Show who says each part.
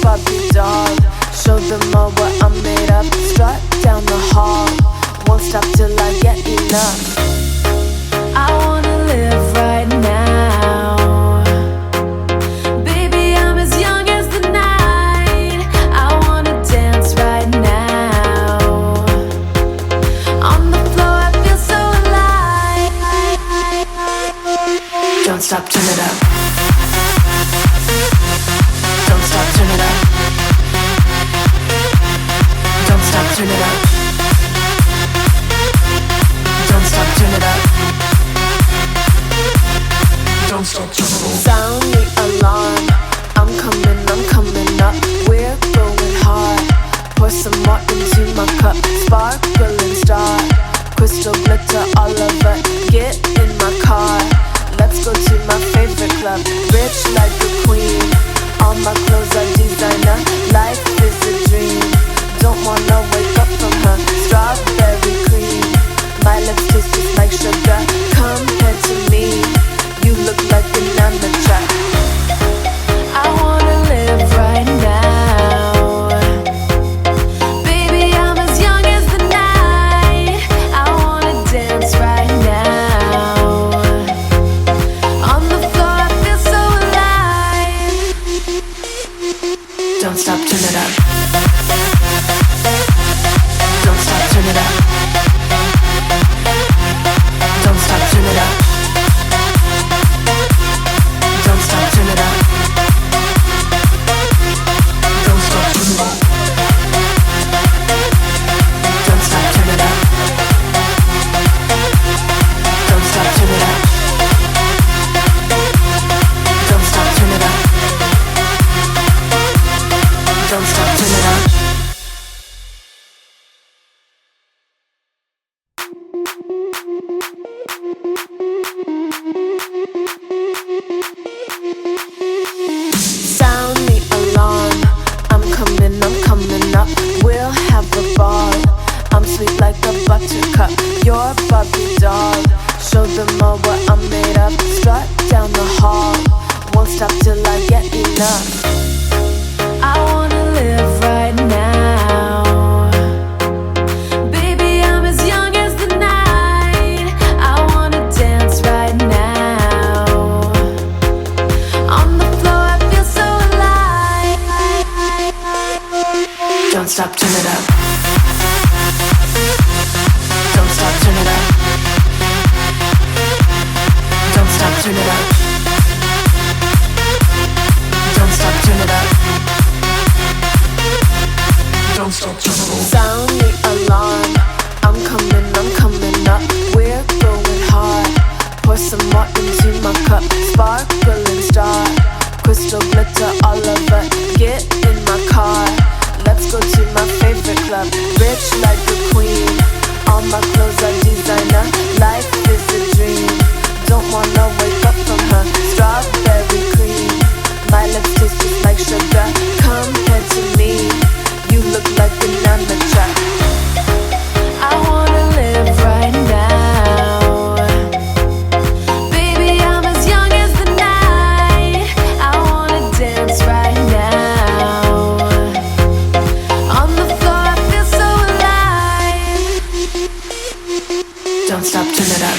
Speaker 1: Barbie doll. Show them all what I'm made of. Strut down the hall, won't stop till I get enough. I wanna live right now. Baby, I'm as young as the night. I wanna dance right now. On the floor, I feel so alive. Don't stop, turn it up. Don't stop, turn it up. Don't stop, turn it up. Don't stop, turn it up. Don't stop, turn it up. Sound the alarm. I'm coming up. We're going hard. Pour some more into my cup. Sparkling star, crystal glitter all over. Get in my car. Let's go to my favorite club. Rich like a queen. All my clothes are designer. Life is a dream. Don't wanna wake up from her. Strawberry cream. My lips taste just like sugar. Compared to me, you look like an amateur. I wanna live right now. Baby, I'm as young as the night. I wanna dance right now. On the floor, I feel so alive. Don't stop, turn it up. Don't stop, turn it up. Don't stop, turn it up. Don't stop, turn it up. Don't stop, turn it up. Don't stop, turn it up. Don't stop, turn it up. Don't stop, turn it up. Don't stop, turn it up. Sound the alarm. I'm coming up. We'll have a ball. I'm sweet like a buttercup. You're Barbie doll. Show them all what I'm made of. Strut down the hall, won't stop till I get enough. I wanna live right now. Baby, I'm as young as the night. I wanna dance right now. On the floor, I feel so alive. Don't stop, turn it up. Don't stop, turn it up. Don't stop, turn it up. Don't stop, turn it up. Don't stop, turn it up. Sound the alarm. I'm coming up. We're going hard. Pour some more into my cup. Sparkling star, crystal glitter all over. Get in my car. Let's go to my favorite club. Rich like a queen. All my clothes are designer. Life is a dream. Don't wanna wake up from her. Strawberry cream. My lips taste just like sugar. Compared to me, you look like an amateur. I wanna live right now. Baby, I'm as young as the night. I wanna dance right now. On the floor, I feel so alive. Don't stop, turn it up.